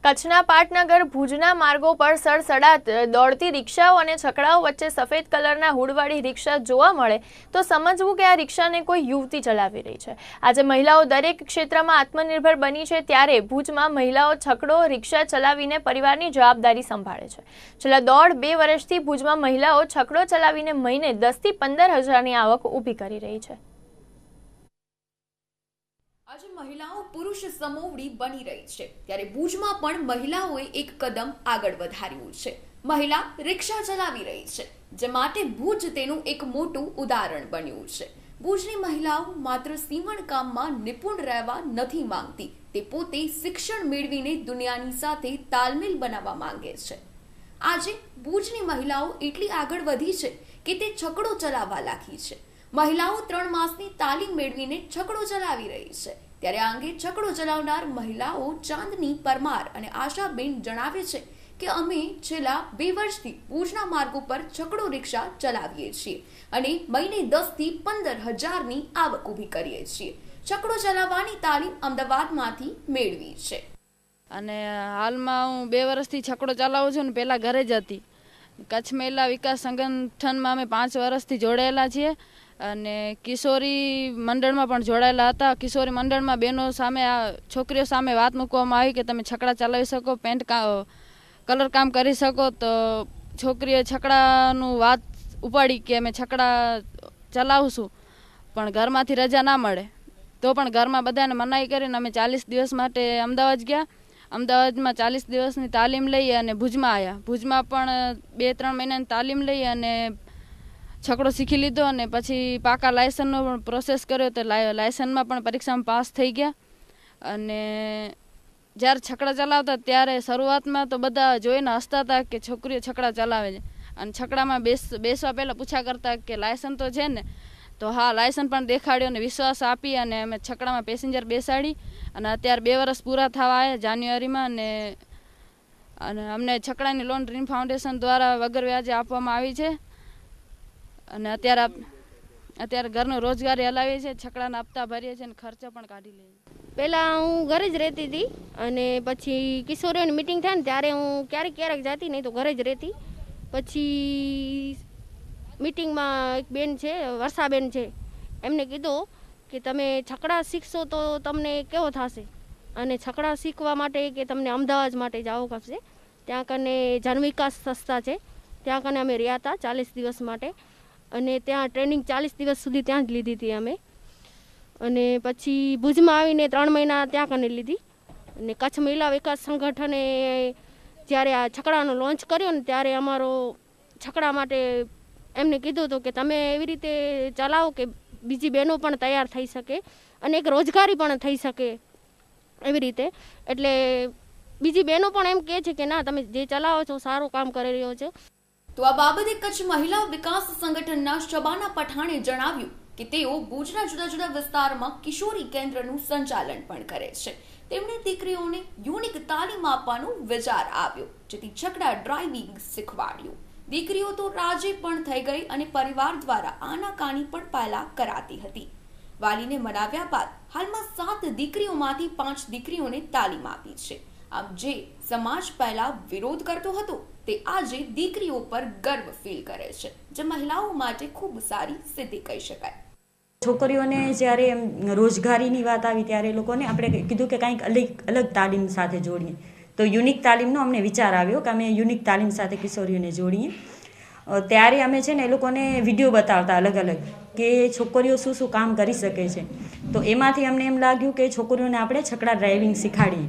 કચ્છના પાટનગર ભુજના માર્ગો પર સડસડાટ દોડતી રિક્ષાઓ અને છકડાઓ વચ્ચે સફેદ કલરના હુડવાળી રિક્ષા જોવા મળે તો સમજવું કે આ રિક્ષાને કોઈ યુવતી ચલાવી રહી છે। આજે મહિલાઓ દરેક ક્ષેત્રમાં આત્મનિર્ભર બની છે, ત્યારે ભુજમાં મહિલાઓ છકડો રિક્ષા ચલાવીને પરિવારની જવાબદારી સંભાળે છે। છેલ્લા 1.5-2 વર્ષથી ભુજમાં મહિલાઓ છકડો ચલાવીને મહિને 10 થી 15 હજારની આવક ઊભી કરી રહી છે। આજે મહિલાઓ પુરુષ સમોવડી બની રહી છે, ત્યારે ભુજમાં પણ મહિલાઓએ એક કદમ આગળ વધાર્યું છે। મહિલા રિક્ષા ચલાવી રહી છે, જે માટે ભુજ તેનું એક મોટું ઉદાહરણ બન્યું છે। ભુજની મહિલાઓ માત્ર સીવણ કામમાં નિપુણ રહેવા નથી માંગતી, તે પોતે શિક્ષણ મેળવીને દુનિયાની સાથે તાલમેલ બનાવવા માંગે છે। આજે ભુજની મહિલાઓ એટલી આગળ વધી છે કે તે છકડો ચલાવવા લાગી છે। મહિલાઓ 3 માસની તાલીમ મેળવીને છકડો ચલાવી રહી છે, ત્યારે આ અંગે છકડો ચલાવનાર મહિલાઓ ચાંદની પરમાર અને આશાબેન જણાવે છે કે અમે છેલ્લા 2 વર્ષથી ભુજના માર્ગો પર છકડો રિક્ષા ચલાવીએ છીએ અને મહિને 10 થી 15 હજારની આવક ઊભી કરીએ છીએ। છકડો ચલાવવાની તાલીમ અમદાવાદમાંથી મેળવી છે અને હાલમાં હું 2 વર્ષથી છકડો ચલાવું છું ને પહેલા ઘરે જ હતી। કચ્છ મહિલા વિકાસ સંગઠનમાં અમે 5 વર્ષથી જોડાયેલા છીએ અને કિશોરી મંડળમાં પણ જોડાયેલા હતા। કિશોરી મંડળમાં બહેનો સામે છોકરીઓ સામે વાત મૂકવામાં આવી કે તમે છકડા ચલાવી શકો, પેન્ટ કલર કામ કરી શકો, તો છોકરીએ છકડાનું વાત ઉપાડી કે અમે છકડા ચલાવશું, પણ ઘરમાંથી રજા ના મળે તો પણ ઘરમાં બધાને મનાઈ કરીને અમે 40 દિવસ માટે અમદાવાદ ગયા। અમદાવાદમાં 40 દિવસની તાલીમ લઈ અને ભુજમાં આવ્યા। ભુજમાં પણ 2-3 મહિનાની તાલીમ લઈ અને છકડો શીખી લીધો અને પછી પાકા લાયસન્સનો પણ પ્રોસેસ કર્યો, તો લાયસન્સમાં પણ પરીક્ષામાં પાસ થઈ ગયા। અને જ્યારે છકડા ચલાવતા ત્યારે શરૂઆતમાં તો બધા જોઈને હસતા હતા કે છોકરીઓ છકડા ચલાવે છે, અને છકડામાં બેસવા પહેલાં પૂછા કરતા કે લાયસન્સ તો છે ને, તો હા લાયસન્સ પણ દેખાડ્યો અને વિશ્વાસ આપી અને અમે છકડામાં પેસેન્જર બેસાડી અને અત્યારે 2 વર્ષ પૂરા થવા આવ્યા જાન્યુઆરીમાં। અને અમને છકડાની લોન ડ્રીમ ફાઉન્ડેશન દ્વારા વગર વ્યાજે આપવામાં આવી છે અને અત્યારે ઘરનો રોજગારી હલાવીએ છીએ, છકડાના હપ્તા ભરીએ છીએ અને ખર્ચો પણ કાઢી લઈએ છીએ। પહેલાં હું ઘરે જ રહેતી હતી અને પછી કિશોરીઓની મિટિંગ થાય ને ત્યારે હું ક્યારેક જતી, નહીં તો ઘરે જ રહેતી। પછી મિટિંગમાં એક બેન છે, વર્ષાબેન છે, એમને કીધું કે તમે છકડા શીખશો તો તમને કેવો થશે, અને છકડા શીખવા માટે કે તમને અમદાવાદ માટે જવું પડશે। ત્યાં કને જનવિકાસ સંસ્થા છે, ત્યાં કને અમે રહ્યા હતા 40 દિવસ માટે અને ત્યાં ટ્રેનિંગ 40 દિવસ સુધી ત્યાં જ લીધી હતી અમે। અને પછી ભુજમાં આવીને 3 મહિના ત્યાં કને લીધી અને કચ્છ મહિલા વિકાસ સંગઠને જ્યારે આ છકડાનો લોન્ચ કર્યો ને ત્યારે અમારો છકડા માટે એમને કીધું હતું કે તમે એવી રીતે ચલાવો કે બીજી બહેનો પણ તૈયાર થઈ શકે અને એક રોજગારી પણ થઈ શકે એવી રીતે। એટલે બીજી બહેનો પણ એમ કહે છે કે ના, તમે જે ચલાવો છો સારું કામ કરી રહ્યો છો। તો આ બાબતે કચ્છ મહિલા વિકાસ સંગઠનના શબાના પઠાણે જણાવ્યું કે તેઓ ભુજના જુદા જુદા વિસ્તારમાં કિશોરી કેન્દ્રનું સંચાલન પણ કરે છે। તેમણે દીકરીઓને યુનિક તાલીમ આપવાનો વિચાર આવ્યો, જેથી છકડા ડ્રાઇવિંગ શીખવાડ્યું। દીકરીઓ તો રાજી પણ થઈ ગઈ અને પરિવાર દ્વારા આનાકાની પણ પહેલા કરાતી હતી। વાલીને મનાવ્યા બાદ હાલમાં 7 દીકરીઓમાંથી 5 દીકરીઓને તાલીમ આપી છે। આમ જે સમાજ પહેલા વિરોધ કરતો હતો તે આજે દીકરીઓ પર ગર્વ ફીલ કરે છે, જે મહિલાઓ માટે ખૂબ સારી સિદ્ધિ કહી શકાય। છોકરીઓને જ્યારે રોજગારીની વાત આવી ત્યારે લોકોને આપણે કીધું કે કંઈક અલગ તાલીમ સાથે જોડીએ, તો યુનિક તાલીમનો અમને વિચાર આવ્યો કે અમે યુનિક તાલીમ સાથે કિશોરીઓને જોડીએ। ત્યારે અમે છે ને એ લોકોને વિડીયો બતાવતા અલગ કે છોકરીઓ શું કામ કરી શકે છે, તો એમાંથી અમને એમ લાગ્યું કે છોકરીઓને આપણે છકડા ડ્રાઇવિંગ શીખાડીએ।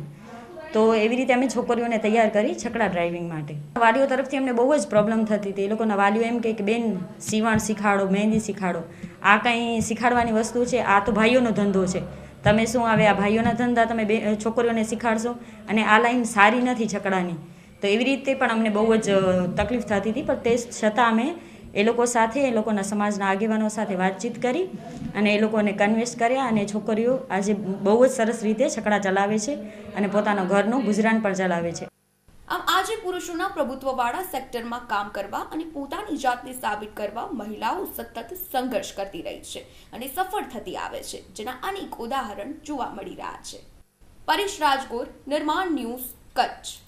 તો એવી રીતે અમે છોકરીઓને તૈયાર કરી છકડા ડ્રાઇવિંગ માટે। વાલીઓ તરફથી અમને બહુ જ પ્રોબ્લેમ થતી હતી। એ લોકોના વાલીઓ એમ કહે કે બેન સીવણ શીખાડો, મહેંદી શીખાડો, આ કંઈ શીખાડવાની વસ્તુ છે, આ તો ભાઈઓનો ધંધો છે, તમે શું આવે આ ભાઈઓના ધંધા તમે છોકરીઓને શીખાડશો, અને આ લાઈન સારી નથી છકડાની। તો એવી રીતે પણ અમને બહુ જ તકલીફ થતી હતી, પણ તે છતાં અમે એ લોકો સાથે, એ લોકોના સમાજના આગેવાનો સાથે વાતચીત કરી અને એ લોકોને કન્વિન્સ કર્યા અને છોકરીઓ આજે બહુ જ સરસ રીતે છકડા ચલાવે છે અને પોતાના ઘરનું ગુજરાન પણ ચલાવે છે। આમ આજે પુરુષોના પ્રભુત્વવાળા સેક્ટરમાં કામ કરવા અને પોતાની જાતને સાબિત કરવા મહિલાઓ સતત સંઘર્ષ કરતી રહી છે અને સફળ થતી આવે છે, જેના અનેક ઉદાહરણ જોવા મળી રહ્યા છે। પરેશ રાજગોર, નિર્માણ ન્યૂઝ, કચ્છ।